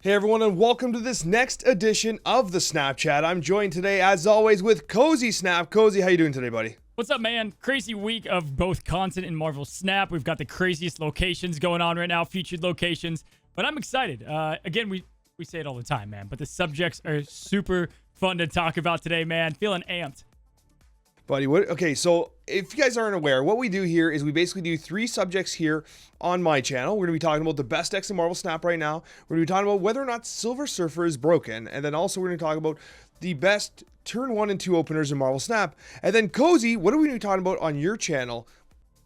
Hey everyone, and welcome to this next edition of the Snapchat. I'm joined today, as always, with Cozy Snap. Cozy, how you doing today, buddy? What's up, man? Crazy week of both content and Marvel Snap. We've got the craziest locations going on right now, featured locations. But I'm excited. Again, we say it all the time, man. But the subjects are super fun to talk about today, man. Feeling amped. Buddy, what? Okay, so if you guys aren't aware, what we do here is we basically do 3 subjects here on my channel. We're going to be talking about the best decks in Marvel Snap right now. We're going to be talking about whether or not Silver Surfer is broken. And then also we're going to talk about the best turn 1 and 2 openers in Marvel Snap. And then Cozy, what are we going to be talking about on your channel?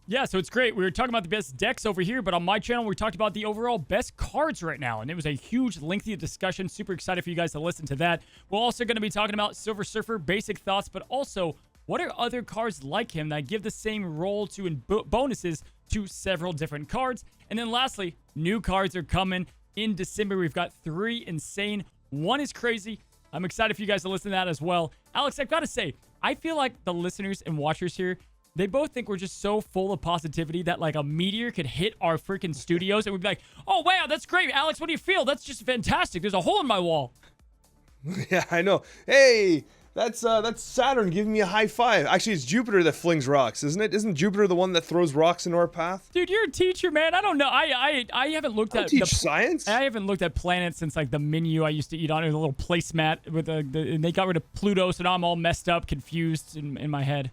Yeah, so it's great. We were talking about the best decks over here, but on my channel, we talked about the overall best cards right now, and it was a huge, lengthy discussion. Super excited for you guys to listen to that. We're also going to be talking about Silver Surfer, basic thoughts, but also what are other cards like him that give the same role to and bonuses to several different cards. And then lastly, new cards are coming in December. We've got 3 insane. 1 is crazy. I'm excited for you guys to listen to that as well. Alex, I've got to say, I feel like the listeners and watchers here, they both think we're just so full of positivity that like a meteor could hit our freaking studios and we'd be like, oh, wow, that's great. Alex, what do you feel? That's just fantastic. There's a hole in my wall. Yeah, I know. Hey, that's Saturn giving me a high five. Actually, it's Jupiter that flings rocks, isn't it? Isn't Jupiter the one that throws rocks into our path? Dude, you're a teacher, man. I don't know. I haven't looked at science. I haven't looked at planets since like the menu I used to eat on, or the little placemat with and they got rid of Pluto, so now I'm all messed up, confused in my head.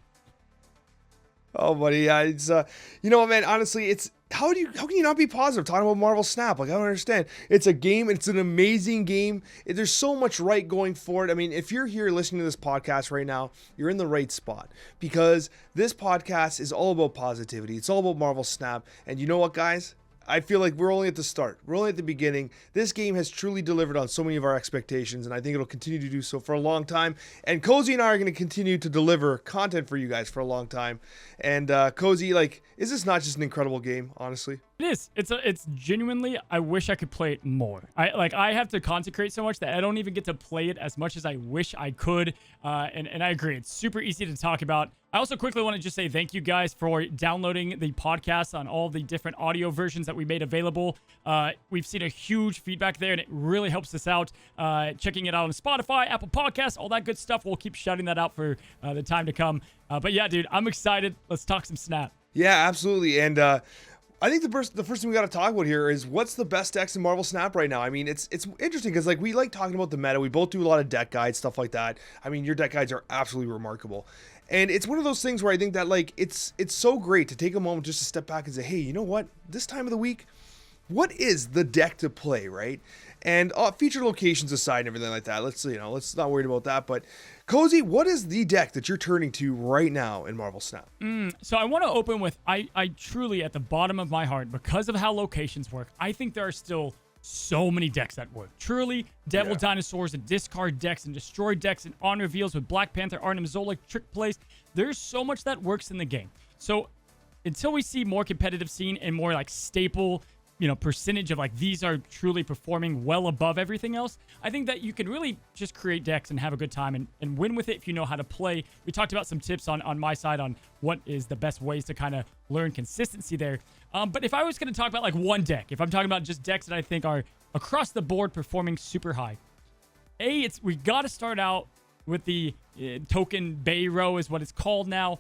Oh, buddy, yeah, it's you know what, man? Honestly, it's how can you not be positive talking about Marvel Snap? Like, I don't understand. It's a game. It's an amazing game. There's so much right going for it. I mean, if you're here listening to this podcast right now, you're in the right spot because this podcast is all about positivity. It's all about Marvel Snap, and you know what, guys? I feel like we're only at the start. We're only at the beginning. This game has truly delivered on so many of our expectations, and I think it'll continue to do so for a long time. And Cozy and I are going to continue to deliver content for you guys for a long time. And Cozy, like, is this not just an incredible game, honestly? It is. It's genuinely, I wish I could play it more. I have to consecrate so much that I don't even get to play it as much as I wish I could. And I agree. It's super easy to talk about. I also quickly want to just say thank you guys for downloading the podcast on all the different audio versions that we made available. We've seen a huge feedback there, and it really helps us out. Checking it out on Spotify, Apple Podcasts, all that good stuff. We'll keep shouting that out for the time to come. But yeah, dude, I'm excited. Let's talk some Snap. Yeah, absolutely. And I think the first thing we got to talk about here is what's the best decks in Marvel Snap right now. I mean, it's interesting because like we like talking about the meta. We both do a lot of deck guides, stuff like that. I mean, your deck guides are absolutely remarkable. And it's one of those things where I think that like it's so great to take a moment just to step back and say, hey, you know what? This time of the week, what is the deck to play, right? And feature locations aside and everything like that, let's not worry about that. But Cozy, what is the deck that you're turning to right now in Marvel Snap? So I want to open with, I truly, at the bottom of my heart, because of how locations work, I think there are still so many decks that work. Truly, Devil Dinosaurs and discard decks and destroy decks and on reveals with Black Panther, Arnim Zola, trick plays. There's so much that works in the game. So until we see more competitive scene and more like staple, percentage of like these are truly performing well above everything else, I think that you can really just create decks and have a good time and win with it if you know how to play. We talked about some tips on my side on what is the best ways to kind of learn consistency there. But if I was going to talk about like one deck, if I'm talking about just decks that I think are across the board performing super high, we got to start out with the token Bay Row is what it's called now,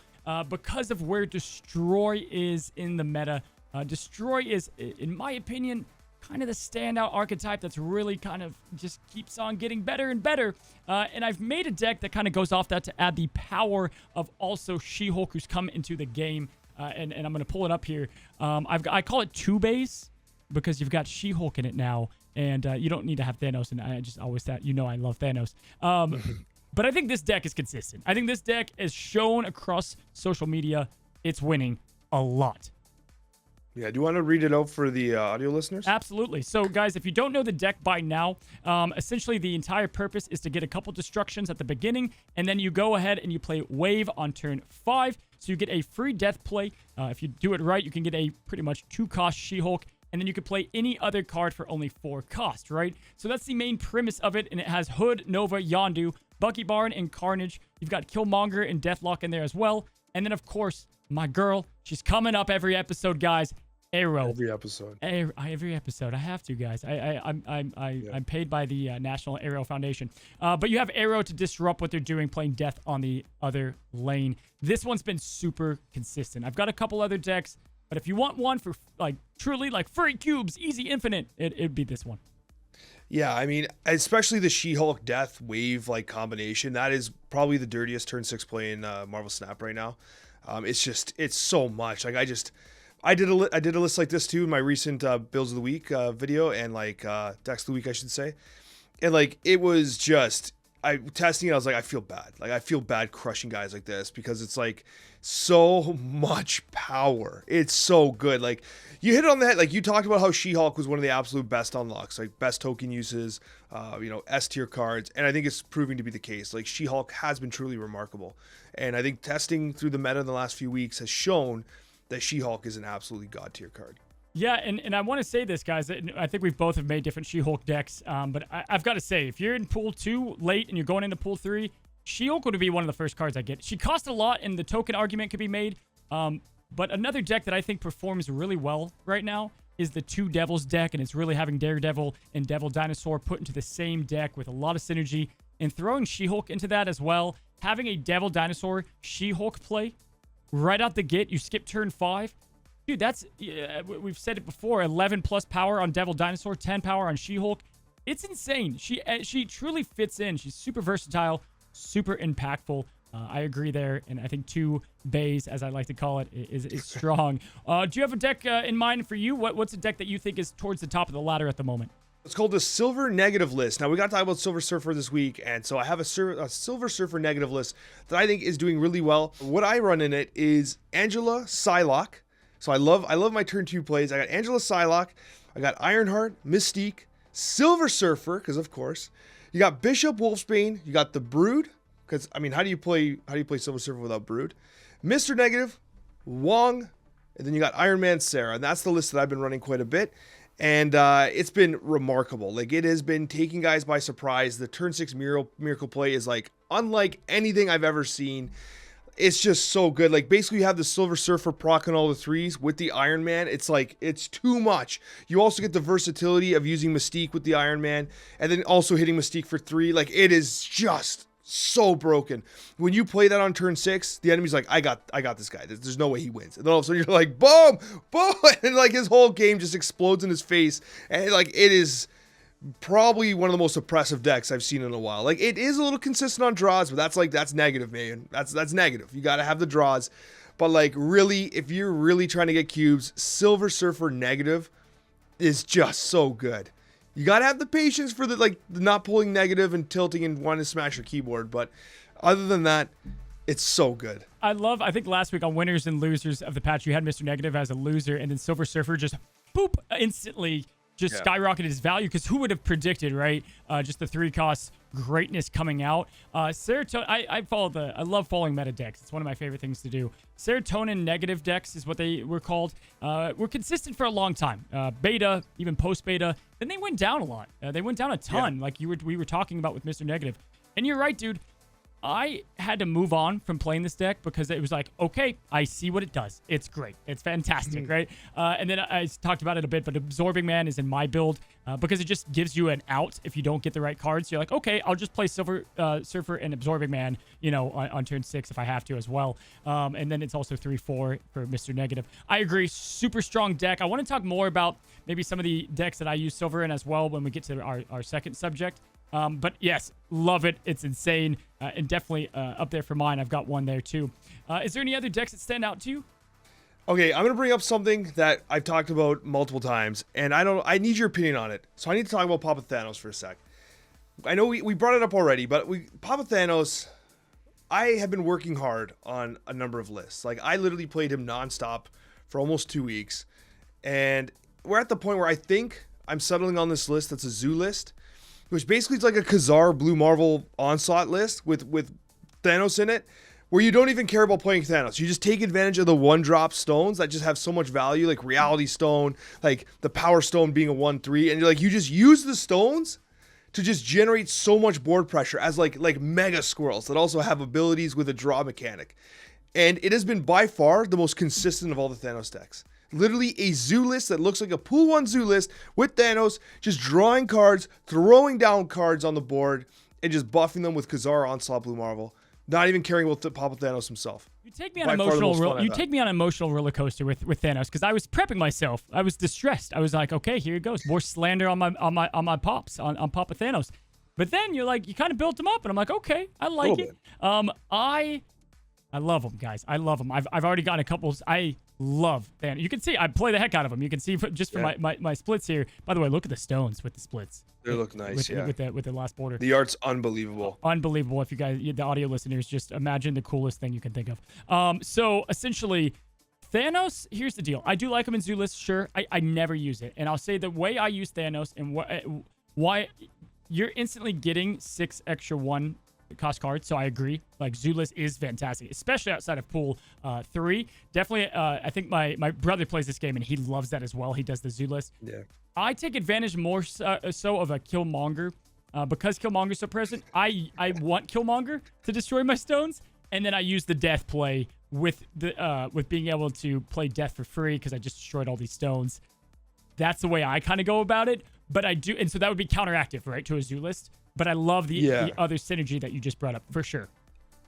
because of where Destroy is in the meta. Destroy is, in my opinion, kind of the standout archetype that's really kind of just keeps on getting better and better. And I've made a deck that kind of goes off that to add the power of also She-Hulk who's come into the game. And I'm going to pull it up here. I call it 2 bays because you've got She-Hulk in it now. And you don't need to have Thanos. And I just always thought, I love Thanos. But I think this deck is consistent. I think this deck is shown across social media. It's winning a lot. Yeah, do you want to read it out for the audio listeners? Absolutely. So, guys, if you don't know the deck by now, essentially the entire purpose is to get a couple destructions at the beginning, and then you go ahead and you play Wave on turn 5. So you get a free death play. If you do it right, you can get a pretty much 2-cost She-Hulk, and then you can play any other card for only 4 cost, right? So that's the main premise of it, and it has Hood, Nova, Yondu, Bucky Barnes, and Carnage. You've got Killmonger and Deathlock in there as well. And then, of course, my girl, she's coming up every episode, guys. Arrow. Every episode. Every episode, I have to, guys. I'm paid by the National Arrow Foundation. But you have Arrow to disrupt what they're doing, playing Death on the other lane. This one's been super consistent. I've got a couple other decks, but if you want one for like truly like free cubes, easy infinite, it'd be this one. Yeah, I mean, especially the She-Hulk Death Wave like combination. That is probably the dirtiest turn 6 play in Marvel Snap right now. It's so much. Like I did a list like this too in my recent Bills of the Week video, and like decks of the week, I should say. And like it was just testing it. I was like, I feel bad. Like I feel bad crushing guys like this because it's like so much power. It's so good. Like you hit it on the head. Like you talked about how She-Hulk was one of the absolute best unlocks, like best token uses, S tier cards, and I think it's proving to be the case. Like She-Hulk has been truly remarkable, and I think testing through the meta in the last few weeks has shown that She-Hulk is an absolutely god tier card. Yeah, and I want to say this, guys. I think we've both have made different She-Hulk decks, but I've got to say, if you're in Pool 2 late and you're going into Pool 3, She-Hulk would be one of the first cards I get. She cost a lot, and the token argument could be made, but another deck that I think performs really well right now is the Two Devils deck, and it's really having Daredevil and Devil Dinosaur put into the same deck with a lot of synergy, and throwing She-Hulk into that as well. Having a Devil Dinosaur She-Hulk play right out the gate, you skip turn 5. Dude, that's, we've said it before, 11 plus power on Devil Dinosaur, 10 power on She-Hulk. It's insane. She truly fits in. She's super versatile, super impactful. I agree there, and I think 2 bays, as I like to call it, is strong. Do you have a deck in mind for you? What's a deck that you think is towards the top of the ladder at the moment? It's called the Silver Negative list. Now, we got to talk about Silver Surfer this week, and so I have a Silver Surfer Negative list that I think is doing really well. What I run in it is Angela Psylocke. So I love my turn 2 plays. I got Angela Psylocke, I got Ironheart, Mystique, Silver Surfer, because of course, you got Bishop Wolfsbane, you got the Brood, because I mean, how do you play Silver Surfer without Brood? Mr. Negative, Wong, and then you got Iron Man Sarah, and that's the list that I've been running quite a bit. And it's been remarkable. Like it has been taking guys by surprise. The turn 6 miracle play is like unlike anything I've ever seen. It's just so good. Like basically you have the Silver Surfer proccing all the 3s with the Iron Man. It's like, it's too much. You also get the versatility of using Mystique with the Iron Man and then also hitting Mystique for 3. Like it is just so broken. When you play that on turn 6, the enemy's like, I got this guy. There's no way he wins. And then all of a sudden you're like, boom, boom. And like his whole game just explodes in his face. And like, it is probably one of the most oppressive decks I've seen in a while. Like it is a little consistent on draws, but that's negative, man. That's negative. You got to have the draws. But like really, if you're really trying to get cubes, Silver Surfer Negative is just so good. You got to have the patience for the not pulling negative and tilting and wanting to smash your keyboard. But other than that, it's so good. I think last week on winners and losers of the patch, you had Mr. Negative as a loser, and then Silver Surfer just boop instantly skyrocketed his value, because who would have predicted, right? Just the 3 costs greatness coming out. Serotonin, I love following meta decks. It's one of my favorite things to do. Serotonin negative decks is what they were called. Were consistent for a long time. Beta, even post beta. Then they went down a lot. They went down a ton, like we were talking about with Mr. Negative. And you're right, dude. I had to move on from playing this deck because it was like, okay, I see what it does. It's great. It's fantastic, right? And then I talked about it a bit, but Absorbing Man is in my build because it just gives you an out if you don't get the right cards. You're like, okay, I'll just play Silver Surfer and Absorbing Man, on turn 6 if I have to as well. And then it's also 3-4 for Mr. Negative. I agree. Super strong deck. I want to talk more about maybe some of the decks that I use Silver in as well when we get to our second subject. But yes, love it. It's insane, and definitely up there for mine. I've got one there too. Is there any other decks that stand out to you? Okay, I'm gonna bring up something that I've talked about multiple times, and I need your opinion on it. So I need to talk about Papa Thanos for a sec. I know we brought it up already, but Papa Thanos, I have been working hard on a number of lists. Like I literally played him nonstop for almost 2 weeks, and we're at the point where I think I'm settling on this list that's a zoo list, which basically is like a Khazar Blue Marvel Onslaught list with Thanos in it, where you don't even care about playing Thanos. You just take advantage of the 1-drop stones that just have so much value, like Reality Stone, like the Power Stone being a 1/3, and you're like, you just use the stones to just generate so much board pressure as like mega squirrels that also have abilities with a draw mechanic. And it has been by far the most consistent of all the Thanos decks. Literally a zoo list that looks like a Pool 1 zoo list with Thanos just drawing cards, throwing down cards on the board, and just buffing them with Kazar, Onslaught, Blue Marvel. Not even caring about Papa Thanos himself. You take me on an emotional roller coaster with Thanos, because I was prepping myself. I was distressed. I was like, okay, here it goes. More slander on my pops, on Papa Thanos. But then you kind of built him up, and I'm like, okay, I like it. I love him, guys. I love him. I've already gotten a couple. I love Thanos. You can see I play the heck out of him. You can see just from my splits here. By the way, look at the stones with the splits. They look nice, with the last border. The art's unbelievable. Unbelievable. If you guys, the audio listeners, just imagine the coolest thing you can think of. So essentially, Thanos, here's the deal. I do like him in Zoo List, sure. I never use it. And I'll say the way I use Thanos and why you're instantly getting 6 extra 1 cost cards, so I agree. Like, Zoo List is fantastic, especially outside of Pool 3. Definitely, I think my brother plays this game, and he loves that as well. He does the Zoo List. Yeah. I take advantage more so of a Killmonger. Because Killmonger's so present, I want Killmonger to destroy my stones, and then I use the death play with being able to play death for free because I just destroyed all these stones. That's the way I kind of go about it. But I do, and so that would be counteractive, right, to a Zoo List. But I love the other synergy that you just brought up, for sure.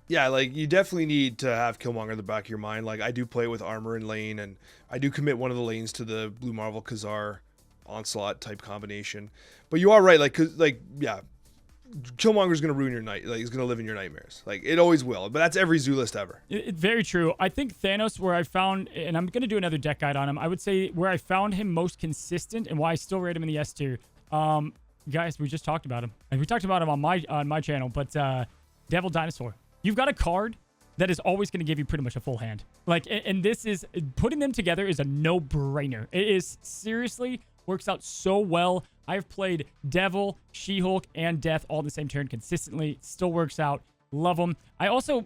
Yeah, like, you definitely need to have Killmonger in the back of your mind. Like, I do play with armor and lane, and I do commit one of the lanes to the Blue Marvel Kazar Onslaught type combination. But you are right, Killmonger's gonna ruin your night. Like, he's gonna live in your nightmares. Like, it always will. But that's every Zoo List ever. Very true. I think Thanos, where I found, and I'm gonna do another deck guide on him, I would say where I found him most consistent and why I still rate him in the S tier. Guys, we just talked about him, and we talked about him on my channel. But Devil Dinosaur, you've got a card that is always going to give you pretty much a full hand. Like, and this is, putting them together is a no-brainer. It is, seriously, works out so well. I've played Devil, She-Hulk, and Death all in the same turn consistently. Still works out. Love him. I also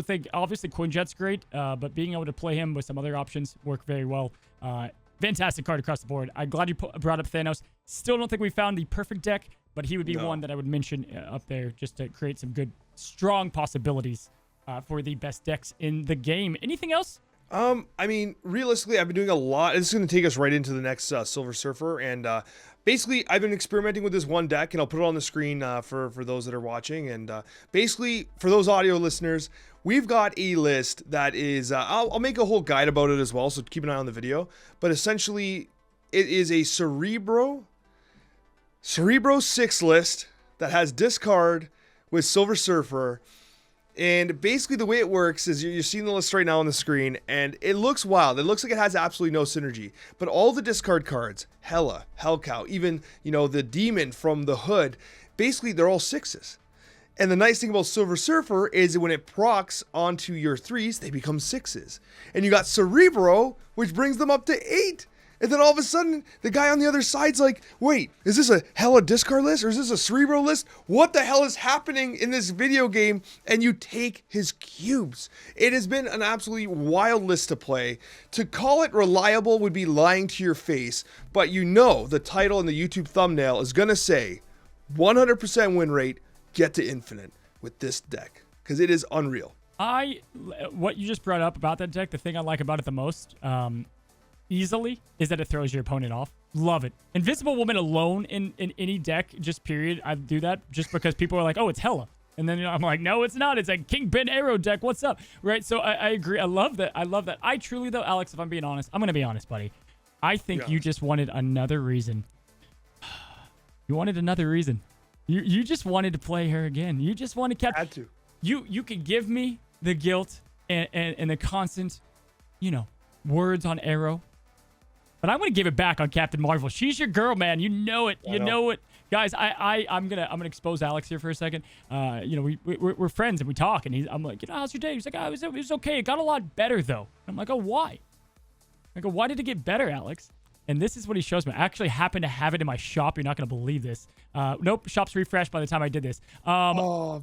think, obviously, Quinjet's great, but being able to play him with some other options work very well. Fantastic card across the board. I'm glad you brought up Thanos. Still don't think we found the perfect deck, but he would be one that I would mention up there just to create some good, strong possibilities for the best decks in the game. Anything else? I mean, realistically, I've been doing a lot. This is going to take us right into the next Silver Surfer, and basically, I've been experimenting with this one deck, and I'll put it on the screen for those that are watching. And basically, for those audio listeners, we've got a list that is, I'll make a whole guide about it as well, so keep an eye on the video. But essentially, it is a Cerebro 6 list that has discard with Silver Surfer. And basically the way it works is you're seeing the list right now on the screen, and it looks wild. It looks like it has absolutely no synergy. But all the discard cards, Hela, Hellcow, even, the Demon from the Hood, basically they're all 6s. And the nice thing about Silver Surfer is that when it procs onto your 3s, they become 6s. And you got Cerebro, which brings them up to 8. And then all of a sudden, the guy on the other side's like, wait, is this a Hela discard list or is this a Cerebro list? What the hell is happening in this video game? And you take his cubes. It has been an absolutely wild list to play. To call it reliable would be lying to your face, but the title and the YouTube thumbnail is going to say 100% win rate, get to infinite with this deck, because it is unreal. What you just brought up about that deck, the thing I like about it the most, easily, is that it throws your opponent off. Love it. Invisible Woman alone in any deck, just period, I do that just because people are like, oh, it's Hela. And then I'm like, no, it's not. It's a Kingpin Arrow deck. What's up? Right? So I agree. I love that. I truly, though, Alex, if I'm being honest, I'm going to be honest, buddy. I think you just wanted another reason. You wanted another reason. You just wanted to play her again. You just wanted to Had to. You could give me the guilt and the constant, words on Arrow. But I'm gonna give it back on Captain Marvel. She's your girl, man. You know it. You know it, guys. I'm gonna expose Alex here for a second. We're friends and we talk, and I'm like, how's your day? He's like, it was okay. It got a lot better though. I'm like, oh, why? I go, why did it get better, Alex? And this is what he shows me. I actually happen to have it in my shop. You're not gonna believe this. Nope, shop's refreshed by the time I did this.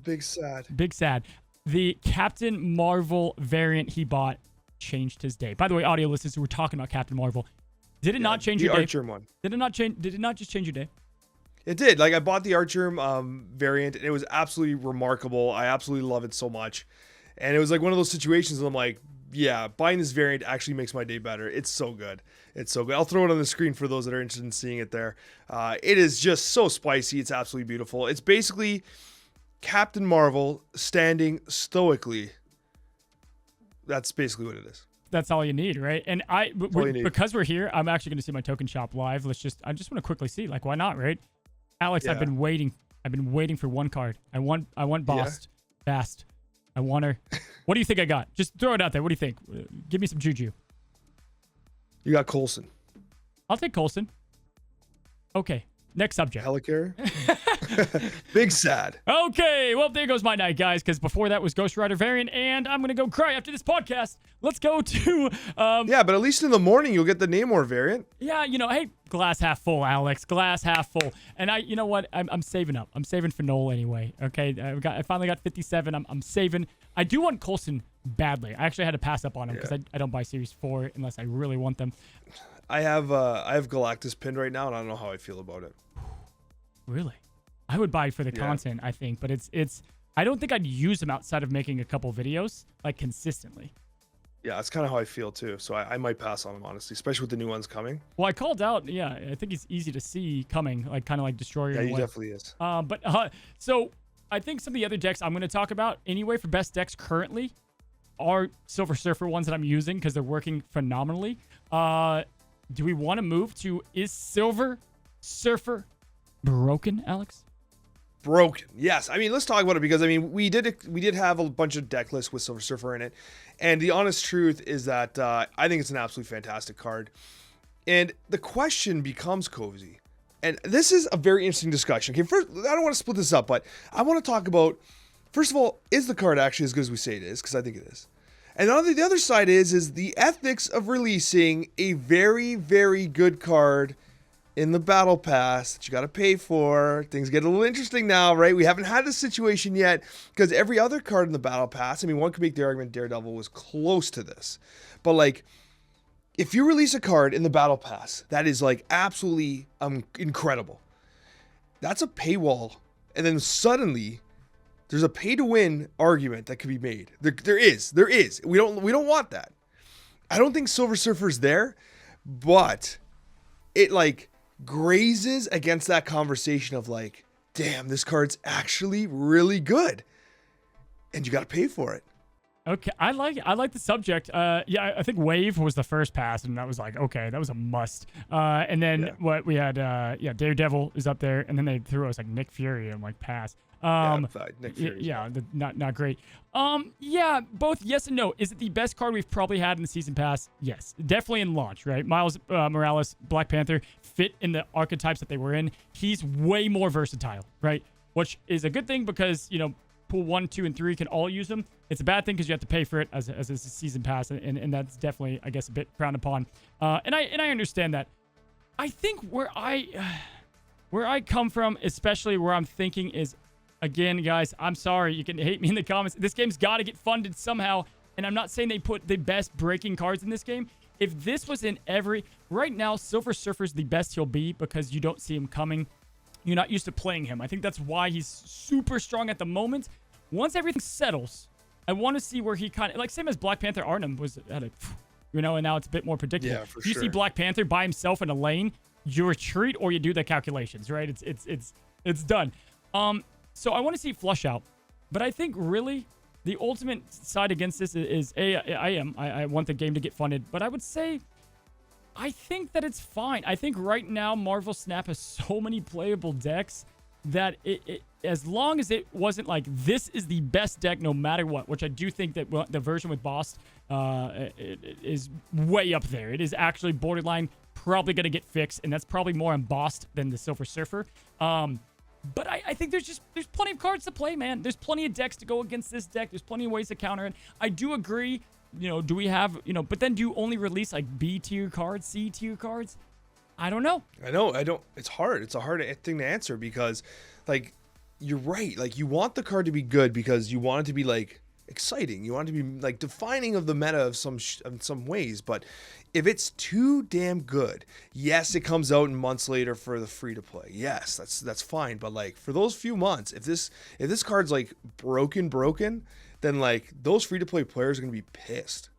Big sad. Big sad. The Captain Marvel variant he bought changed his day. By the way, audio listeners, we're talking about Captain Marvel. Did it not change your day? The Archer one. Did it not just change your day? It did. Like, I bought the Archer variant, and it was absolutely remarkable. I absolutely love it so much. And it was like one of those situations where I'm like, yeah, buying this variant actually makes my day better. It's so good. It's so good. I'll throw it on the screen for those that are interested in seeing it there. It is just so spicy. It's absolutely beautiful. It's basically Captain Marvel standing stoically. That's basically what it is. That's all you need, right? And because we're here, I'm actually going to see my token shop live. I just want to quickly see, like, why not, right? Alex, Yeah. I've been waiting for one card. I want Bost fast. I want her. What do you think I got? Just throw it out there. What do you think? Give me some juju. You got Coulson. I'll take Coulson. Okay. Next subject. Helicarrier. Big sad. Okay, well, there goes my night, guys, because before that was Ghost Rider variant, and I'm going to go cry after this podcast. Let's go to... Yeah, but at least in the morning, you'll get the Namor variant. Yeah, hey, glass half full, Alex. Glass half full. And you know what? I'm saving up. I'm saving for Noel anyway, okay? I finally got 57. I'm saving. I do want Coulson badly. I actually had to pass up on him because I don't buy Series 4 unless I really want them. I have Galactus pinned right now, and I don't know how I feel about it. Really? I would buy for the content, I think, but it's I don't think I'd use them outside of making a couple videos, like, consistently. Yeah, that's kind of how I feel too. So I might pass on him, honestly, especially with the new ones coming. Well, I called out, I think he's easy to see coming, like, kind of like Destroyer. Yeah, he definitely is. So I think some of the other decks I'm going to talk about anyway for best decks currently are Silver Surfer ones that I'm using because they're working phenomenally. Do we want to move to, is Silver Surfer broken, Alex? Broken. Yes. I mean, let's talk about it because, I mean, we did have a bunch of deck lists with Silver Surfer in it. And the honest truth is that I think it's an absolutely fantastic card. And the question becomes, Cozy, and this is a very interesting discussion. Okay, first, I don't want to split this up, but I want to talk about, first of all, is the card actually as good as we say it is? Because I think it is. And the other side is the ethics of releasing a very, very good card in the battle pass that you got to pay for. Things get a little interesting now, right? We haven't had this situation yet because every other card in the battle pass, I mean, one could make the argument Daredevil was close to this. But, like, if you release a card in the battle pass that is, like, absolutely incredible, that's a paywall. And then suddenly there's a pay to win argument that could be made. There is. We don't want that. I don't think Silver Surfer's there, but it, like, grazes against that conversation of, like, damn, this card's actually really good and you got to pay for it. Okay, I like the subject. I think Wave was the first pass, and that was like, okay, that was a must. And then what we had, Daredevil is up there, and then they threw us like Nick Fury and like pass. Nick Fury. Not great. Both yes and no. Is it the best card we've probably had in the season pass? Yes, definitely in launch, right? Miles Morales, Black Panther fit in the archetypes that they were in. He's way more versatile, right? Which is a good thing because, pool 1, 2, and 3 can all use them. It's a bad thing because you have to pay for it as a season pass, and that's definitely, I guess, a bit frowned upon. And I understand that. I think where I come from, especially where I'm thinking is, again, guys, I'm sorry, you can hate me in the comments. This game's got to get funded somehow, and I'm not saying they put the best breaking cards in this game. If this was in right now, Silver Surfer's the best he'll be because you don't see him coming. You're not used to playing him. I think that's why he's super strong at the moment. Once everything settles, I want to see where he kind of, like, same as Black Panther Arnhem was at a, and now it's a bit more predictable. Yeah, for if you sure. see Black Panther by himself in a lane, you retreat or you do the calculations, right? It's done. So I want to see flush out, but I think really the ultimate side against this is I want the game to get funded, but I would say I think that it's fine. I think right now Marvel Snap has so many playable decks that it as long as it wasn't like this is the best deck no matter what, which I do think that the version with Boss it is way up there. It is actually borderline probably going to get fixed, and that's probably more embossed than the Silver Surfer. But I think there's plenty of cards to play, man. There's plenty of decks to go against this deck. There's plenty of ways to counter it. I do agree, do we have, but then do you only release like B tier cards, C tier cards? I don't know. I don't. It's hard. It's a hard thing to answer because, like, you're right. Like, you want the card to be good because you want it to be, like, exciting. You want it to be, like, defining of the meta of some ways. But if it's too damn good, yes, it comes out months later for the free to play. Yes, that's fine. But, like, for those few months, if this card's like broken, then, like, those free to play players are gonna be pissed.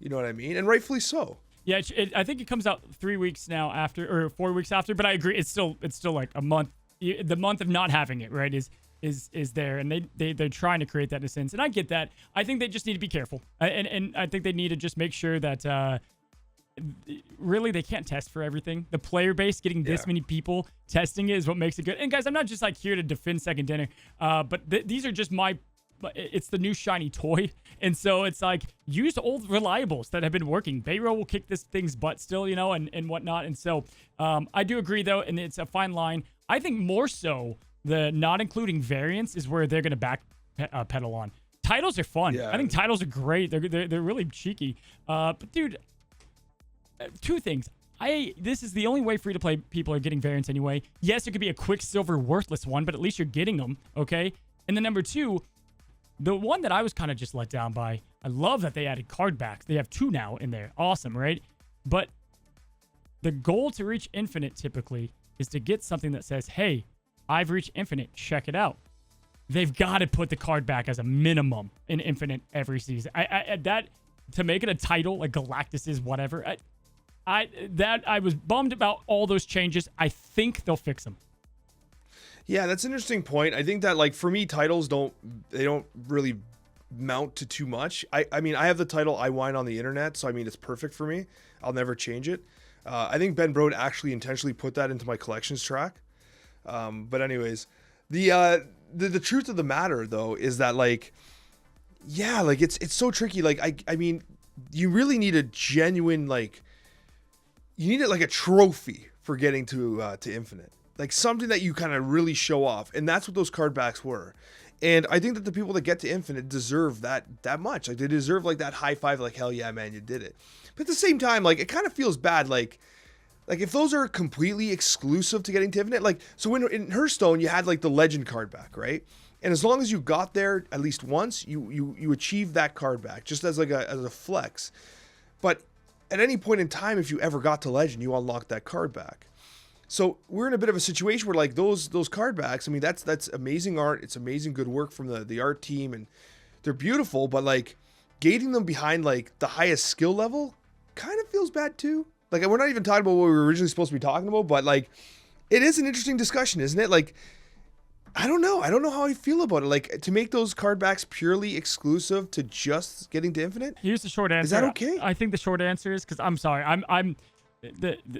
You know what I mean? And rightfully so. Yeah, I think it comes out 3 weeks now after, or 4 weeks after. But I agree, it's still like a month. The month of not having it, right, is there, and they're trying to create that in a sense, and I get that. I think they just need to be careful, and I think they need to just make sure that really they can't test for everything. The player base, getting this many people testing it is what makes it good. And guys, I'm not just like here to defend Second Dinner, but these are just it's the new shiny toy, and so it's like use old reliables that have been working. Bayro will kick this thing's butt still, and whatnot. And so I do agree though, and it's a fine line. I think more so the not including variants is where they're going to pedal on. Titles are fun. Yeah. I think titles are great. They're really cheeky. But dude, two things. This is the only way free to play people are getting variants anyway. Yes, it could be a Quicksilver worthless one, but at least you're getting them, okay? And then number two, the one that I was kind of just let down by, I love that they added card backs. They have 2 now in there. Awesome, right? But the goal to reach infinite typically is to get something that says, hey, I've reached infinite. Check it out. They've got to put the card back as a minimum in infinite every season. That to make it a title like Galactus is whatever. I was bummed about all those changes. I think they'll fix them. Yeah, that's an interesting point. I think that like for me, titles don't really mount to too much. I mean, I have the title I Whine on the Internet, so I mean it's perfect for me. I'll never change it. I think Ben Brode actually intentionally put that into my collections track. But anyways, the truth of the matter though is that like, yeah, like it's so tricky. Like I mean, you really need a genuine you need it like a trophy for getting to infinite, like something that you kind of really show off, and that's what those card backs were. And I think that the people that get to infinite deserve that much. Like they deserve like that high five, like hell yeah, man, you did it. But at the same time, like it kind of feels bad, like if those are completely exclusive to getting to infinite, like so when in Hearthstone you had like the legend card back, right? And as long as you got there at least once, you achieved that card back just as a flex. But at any point in time, if you ever got to legend, you unlocked that card back. So we're in a bit of a situation where like those card backs, I mean, that's amazing art. It's amazing good work from the art team, and they're beautiful, but like gating them behind like the highest skill level kind of feels bad too. Like we're not even talking about what we were originally supposed to be talking about, but like it is an interesting discussion, isn't it? Like I don't know how I feel about it. Like to make those card backs purely exclusive to just getting to infinite. Here's the short answer. Is that okay? I think the short answer is because I'm sorry.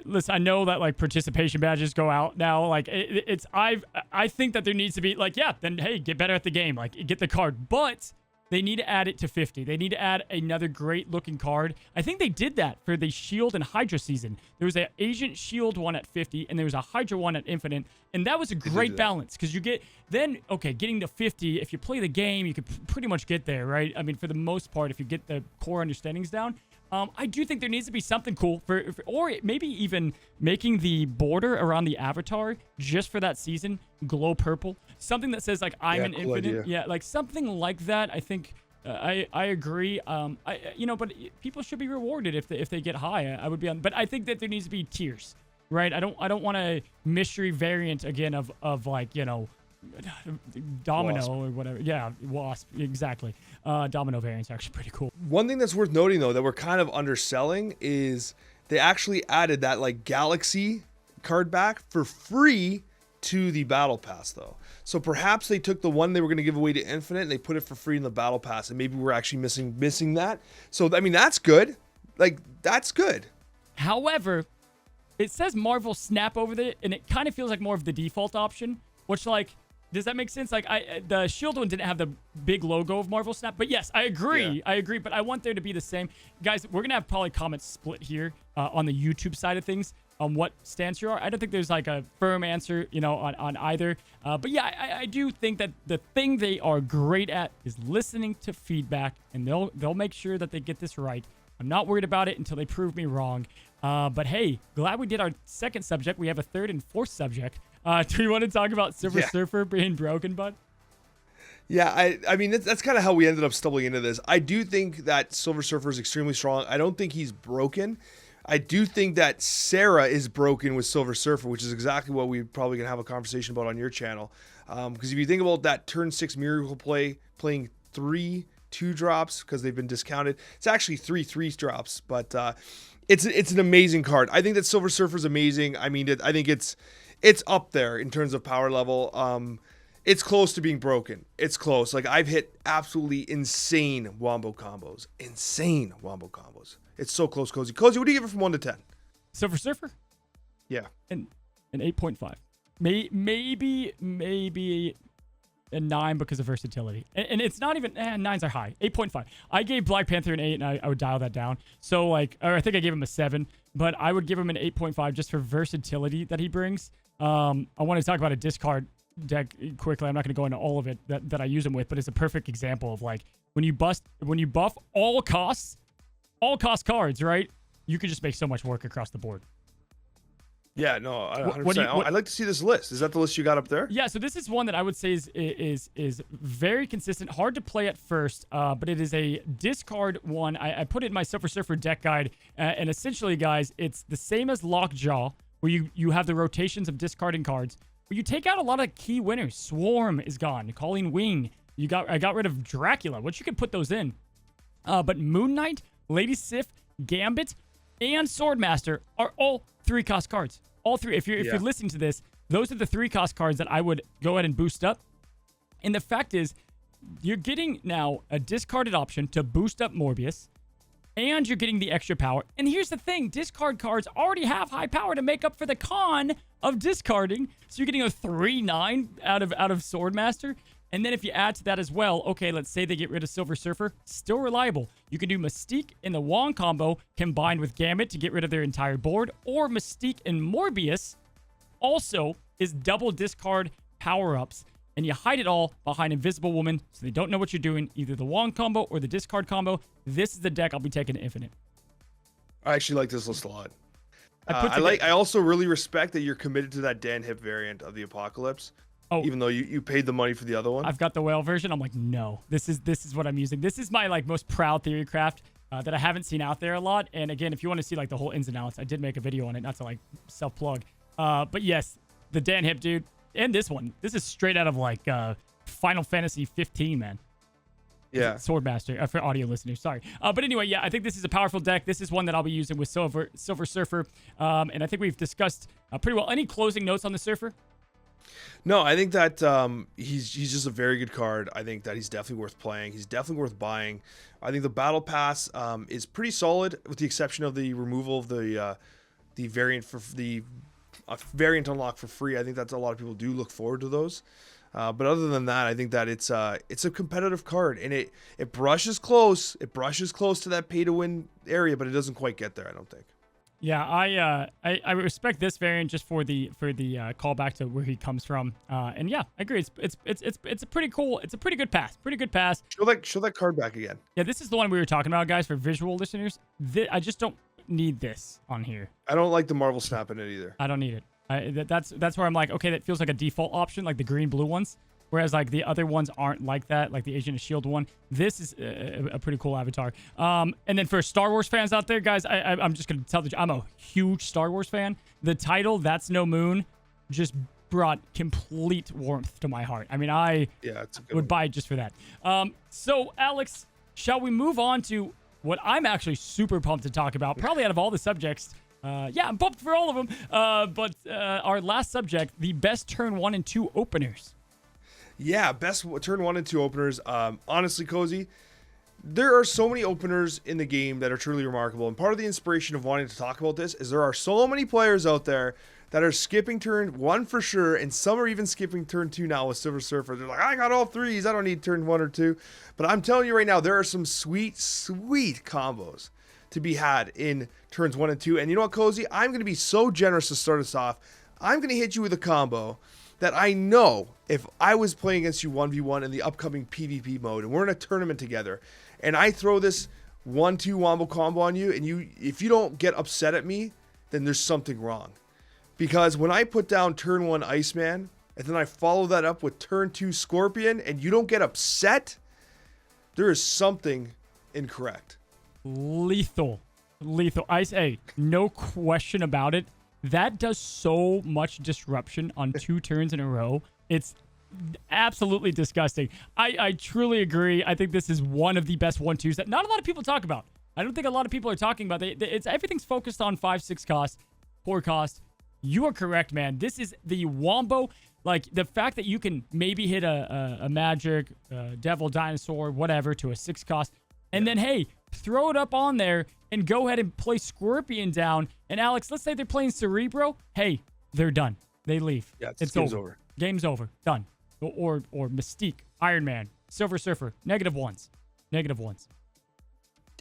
Listen, I know that like participation badges go out now. Like I think that there needs to be like, yeah, then hey, get better at the game. Like get the card, but they need to add it to 50. They need to add another great looking card. I think they did that for the Shield and Hydra season. There was an Agent Shield one at 50, and there was a Hydra one at Infinite, and that was a great balance because you get then getting to 50. If you play the game, you could pretty much get there, right? I mean, for the most part, if you get the core understandings down. I do think there needs to be something cool for or maybe even making the border around the avatar just for that season glow purple. Something that says like I'm an infinite. Idea. Yeah, like something like that. I think I agree. But people should be rewarded if they get high. I would be on, but I think that there needs to be tiers, right? I don't want a mystery variant again of like Domino Wasp. Or whatever. Yeah, Wasp, exactly. Domino variant's actually pretty cool. One thing that's worth noting though that we're kind of underselling is they actually added that like Galaxy card back for free to the Battle Pass though. So perhaps they took the one they were going to give away to Infinite and they put it for free in the Battle Pass, and maybe we're actually missing that. So I mean that's good. Like that's good. However, it says Marvel Snap over there, and it kind of feels like more of the default option, which like. Does that make sense? Like the Shield one didn't have the big logo of Marvel Snap, but yes, I agree. Yeah. I agree, but I want there to be the same. Guys, we're gonna have probably comments split here on the YouTube side of things on what stance you are. I don't think there's like a firm answer, on either. But yeah, I do think that the thing they are great at is listening to feedback, and they'll make sure that they get this right. I'm not worried about it until they prove me wrong. But hey, glad we did our second subject. We have a third and fourth subject. Do you want to talk about Silver Surfer being broken, bud? Yeah, I mean, that's kind of how we ended up stumbling into this. I do think that Silver Surfer is extremely strong. I don't think he's broken. I do think that Sarah is broken with Silver Surfer, which is exactly what we're probably going to have a conversation about on your channel. Because if you think about that turn 6 miracle play, playing 3 2 drops because they've been discounted. It's actually 3 drops, but it's an amazing card. I think that Silver Surfer is amazing. I mean, I think it's up there in terms of power level. It's close to being broken. It's close. Like, I've hit absolutely insane wombo combos. It's so close, Cozy. Cozy, what do you give it from 1 to 10? Silver Surfer? Yeah. An 8.5. Maybe a 9 because of versatility. And it's not even, 9s are high. 8.5. I gave Black Panther an 8, and I would dial that down. So, like, or I think I gave him a 7, but I would give him an 8.5 just for versatility that he brings. I want to talk about a discard deck quickly. I'm not going to go into all of it that I use him with, but it's a perfect example of, like, when you buff all cost cards, right? You can just make so much work across the board. Yeah, no, 100%. I'd like to see this list. Is that the list you got up there? Yeah, so this is one that I would say is very consistent, hard to play at first, but it is a discard one. I put it in my Silver Surfer deck guide, and essentially, guys, it's the same as Lockjaw, where you have the rotations of discarding cards, but you take out a lot of key winners. Swarm is gone. Calling Wing. I got rid of Dracula, which you could put those in. But Moon Knight, Lady Sif, Gambit, and Swordmaster are all 3-cost cards. All 3. If you're listening to this, those are the 3-cost cards that I would go ahead and boost up. And the fact is, you're getting now a discarded option to boost up Morbius, and you're getting the extra power. And here's the thing, discard cards already have high power to make up for the con of discarding. So you're getting a 3/9 out of Swordmaster. And then if you add to that as well, okay, let's say they get rid of Silver Surfer, still reliable. You can do Mystique in the Wong combo combined with Gambit to get rid of their entire board, or Mystique and Morbius also is double discard power-ups, and you hide it all behind Invisible Woman so they don't know what you're doing, either the Wong combo or the discard combo. This is the deck I'll be taking to Infinite. I actually like this list a lot. I also really respect that you're committed to that Dan Hip variant of the Apocalypse. Oh, even though you paid the money for the other one. I've got the whale version. I'm like, no, this is what I'm using. This is my, like, most proud theory craft that I haven't seen out there a lot. And again, if you want to see, like, the whole ins and outs, I did make a video on it, not to, like, self-plug. But yes, the Dan Hip dude, and this one, this is straight out of, like, Final Fantasy 15, man. Yeah. Swordmaster, for audio listeners, sorry. But anyway, yeah, I think this is a powerful deck. This is one that I'll be using with Silver Surfer. And I think we've discussed pretty well. Any closing notes on the Surfer? No, I think that he's just a very good card. I think that he's definitely worth playing. He's definitely worth buying. I think the Battle Pass is pretty solid, with the exception of the removal of the variant for the variant unlock for free. I think that's a lot of people do look forward to those. But other than that, I think that it's a competitive card, and it brushes close. It brushes close to that pay to win area, but it doesn't quite get there, I don't think. Yeah, I respect this variant just for the callback to where he comes from. And yeah, I agree. It's a pretty cool. It's a pretty good pass. Pretty good pass. Show that card back again. Yeah, this is the one we were talking about, guys. For visual listeners, I just don't need this on here. I don't like the Marvel Snap in it either. I don't need it. That's where I'm like, okay, that feels like a default option, like the green blue ones. Whereas, like, the other ones aren't like that, like the Agent of S.H.I.E.L.D. one. This is a pretty cool avatar. And then for Star Wars fans out there, guys, I'm just going to tell you, I'm a huge Star Wars fan. The title, That's No Moon, just brought complete warmth to my heart. I mean, it's a good would buy it just for that. So, Alex, shall we move on to what I'm actually super pumped to talk about? Probably out of all the subjects. Yeah, I'm pumped for all of them. But our last subject, the best turn 1 and 2 openers. Yeah, best turn 1 and 2 openers. Honestly, Cozy, there are so many openers in the game that are truly remarkable. And part of the inspiration of wanting to talk about this is there are so many players out there that are skipping turn 1 for sure, and some are even skipping turn 2 now with Silver Surfer. They're like, I got all 3s. I don't need turn 1 or 2. But I'm telling you right now, there are some sweet, sweet combos to be had in turns 1 and 2. And you know what, Cozy? I'm going to be so generous to start us off. I'm going to hit you with a combo that I know if I was playing against you 1v1 in the upcoming PvP mode, and we're in a tournament together, and I throw this 1-2 wombo combo on you, and if you don't get upset at me, then there's something wrong. Because when I put down turn 1 Iceman, and then I follow that up with turn 2 Scorpion, and you don't get upset, there is something incorrect. Lethal. Hey, no question about it. That does so much disruption on 2 turns in a row. It's absolutely disgusting. I truly agree. I think this is one of the best 1-2s that not a lot of people talk about. I don't think a lot of people are talking about. It's everything's focused on 5-6 cost, 4 cost. You are correct, man. This is the wombo. Like, the fact that you can maybe hit a magic, devil, dinosaur, whatever, to a 6 cost, and then, hey, throw it up on there and go ahead and play Scorpion down. And Alex, let's say they're playing Cerebro. Hey, they're done. They leave. Yeah, it's game's over. Game's over. Done. Or Mystique, Iron Man, Silver Surfer, -1s. -1s.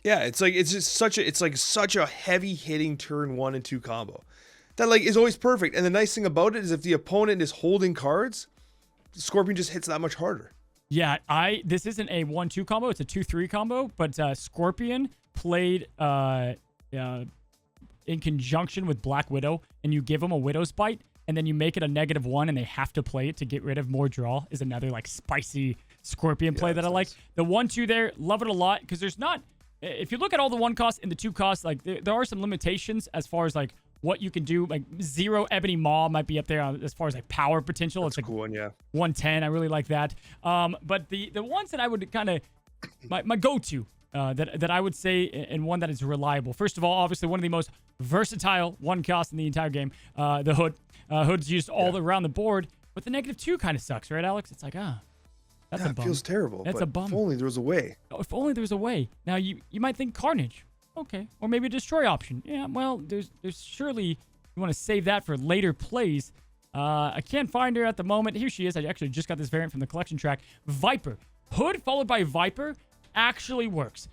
Yeah, it's just such a heavy hitting turn 1 and 2 combo that like is always perfect. And the nice thing about it is if the opponent is holding cards, Scorpion just hits that much harder. Yeah, this isn't a 1-2 combo, it's a 2-3 combo, but Scorpion played in conjunction with Black Widow, and you give them a Widow's Bite, and then you make it a -1 and they have to play it to get rid of more draw is another like spicy Scorpion play that I like. The 1-2 there, love it a lot, because there's not, if you look at all the 1 costs and the 2 costs, like there are some limitations as far as like what you can do. Like 0 Ebony Maw might be up there as far as like power potential. That's it's like a cool one, yeah. 110. I really like that. But the ones that I would kind of my go-to that I would say, and one that is reliable. First of all, obviously one of the most versatile 1 cost in the entire game, the Hood. Hood's used all around the board, but the -2 kind of sucks, right, Alex? It's like, that's a bum. It feels terrible. That's but a bum. If only there was a way. If only there was a way. Now, you might think Carnage. Okay. Or maybe a Destroy option. Yeah, well, there's surely, you want to save that for later plays. I can't find her at the moment. Here she is. I actually just got this variant from the collection track. Viper. Hood followed by Viper actually works.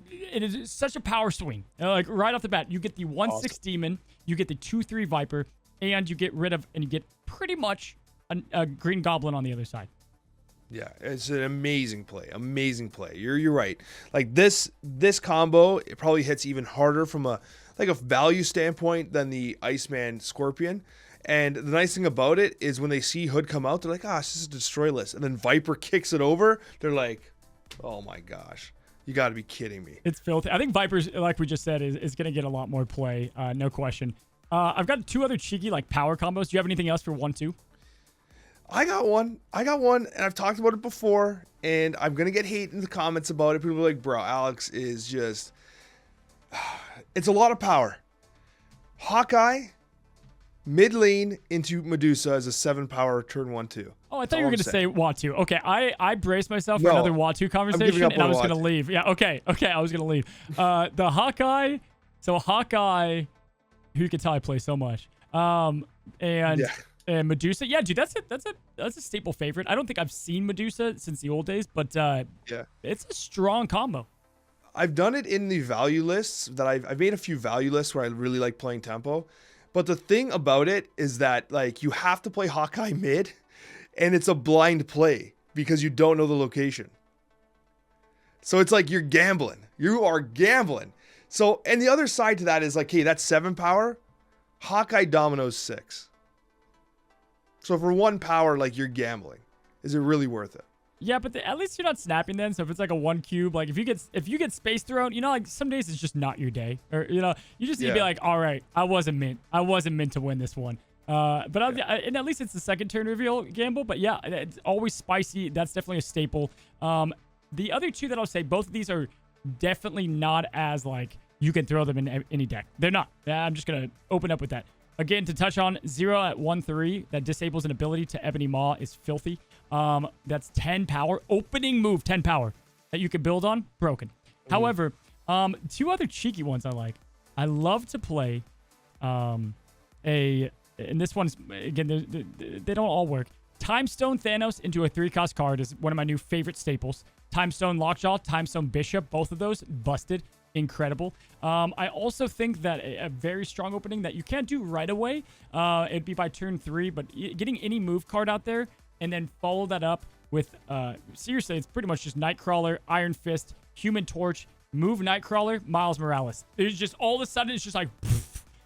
It is such a power swing. Like right off the bat, you get the 1-6 Demon, you get the 2-3 Viper, and you get rid of, and you get pretty much a Green Goblin on the other side. Yeah, it's an amazing play. Amazing play. You're right. Like this combo, it probably hits even harder from a value standpoint than the Iceman Scorpion. And the nice thing about it is when they see Hood come out, they're like, this is a destroy list. And then Viper kicks it over. They're like, oh my gosh, you got to be kidding me. It's filthy. I think Viper's, like we just said, is going to get a lot more play. No question. I've got 2 other cheeky like power combos. Do you have anything else for 1-2? I got one, and I've talked about it before, and I'm going to get hate in the comments about it. People are like, bro, Alex is just, it's a lot of power. Hawkeye, mid lane into Medusa as a 7 power turn 1-2. Oh, I thought you were going to say Watu. Okay, I braced myself for another Watu conversation, and I was going to leave. Yeah, okay, I was going to leave. The Hawkeye, so Hawkeye, who you can tell I play so much, and Medusa, yeah, dude, that's a staple favorite. I don't think I've seen Medusa since the old days, but it's a strong combo. I've done it in the value lists that I've made a few value lists where I really like playing tempo. But the thing about it is that like you have to play Hawkeye mid, and it's a blind play because you don't know the location. So it's like you're gambling. You are gambling. So, and the other side to that is like, hey, that's 7 power. Hawkeye dominoes 6. So for 1 power, like you're gambling. Is it really worth it? Yeah, but at least you're not snapping then. So if it's like a 1 cube, like if you get space thrown, like some days it's just not your day, or you just need to be like, all right, I wasn't meant to win this one. And at least it's the second turn reveal gamble. But yeah, it's always spicy. That's definitely a staple. The other 2 that I'll say, both of these are definitely not as like you can throw them in any deck. They're not. I'm just gonna open up with that. Again, to touch on 0 at 1-3 that disables an ability to Ebony Maw is filthy. That's 10 power. Opening move, 10 power that you can build on. Broken. However, 2 other cheeky ones I like. I love to play and this one's, again, they don't all work. Time Stone Thanos into a 3-cost card is one of my new favorite staples. Time Stone Lockjaw, Time Stone Bishop, both of those busted. Incredible. I also think that a very strong opening that you can't do right away, it'd be by turn 3, but getting any move card out there and then follow that up with, seriously, it's pretty much just Nightcrawler, Iron Fist, Human Torch, move Nightcrawler, Miles Morales. It's just all of a sudden, it's just like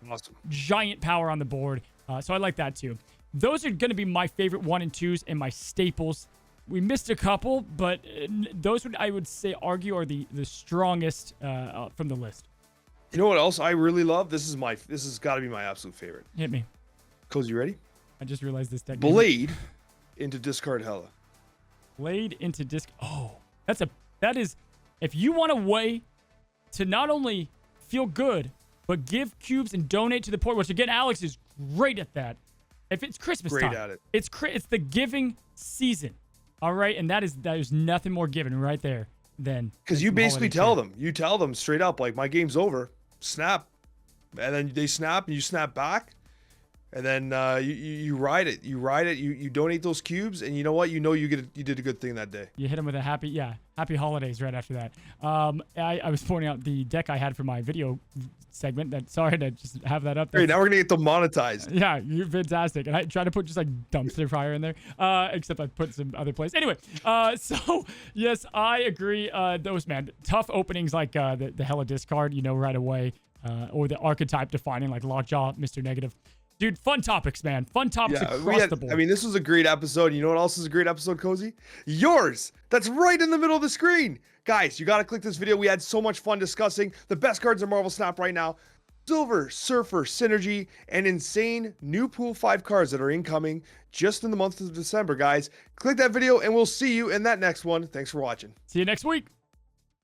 awesome. Giant power on the board. So I like that too. Those are going to be my favorite 1 and 2s and my staples. We missed a couple, but those I would say argue are the strongest from the list. You know what else I really love? This has got to be my absolute favorite. Hit me. Cozy, you ready? I just realized this deck. Blade into discard hella. Played into disc. Oh, that is, if you want a way to not only feel good, but give cubes and donate to the poor, which again, Alex is great at that. If it's Christmas Great time, at it. it's the giving season. All right. And there's nothing more given right there than. Because you basically tell them straight up, like, my game's over, snap. And then they snap and you snap back. And then you ride it. You donate those cubes, and you know what? You did a good thing that day. You hit him with a happy holidays right after that. I was pointing out the deck I had for my video segment. Sorry to just have that up there. Great, now we're gonna get demonetized. Yeah, you're fantastic. And I tried to put just like dumpster fire in there, except I put some other place. Anyway, so yes, I agree. Those tough openings like the hella discard, right away, or the archetype defining like Lockjaw, Mr. Negative. Dude, fun topics, man. Fun topics across the board. This was a great episode. You know what else is a great episode, Cozy? Yours. That's right in the middle of the screen. Guys, you got to click this video. We had so much fun discussing the best cards in Marvel Snap right now. Silver, Surfer, Synergy, and insane new Pool 5 cards that are incoming just in the month of December, guys. Click that video, and we'll see you in that next one. Thanks for watching. See you next week.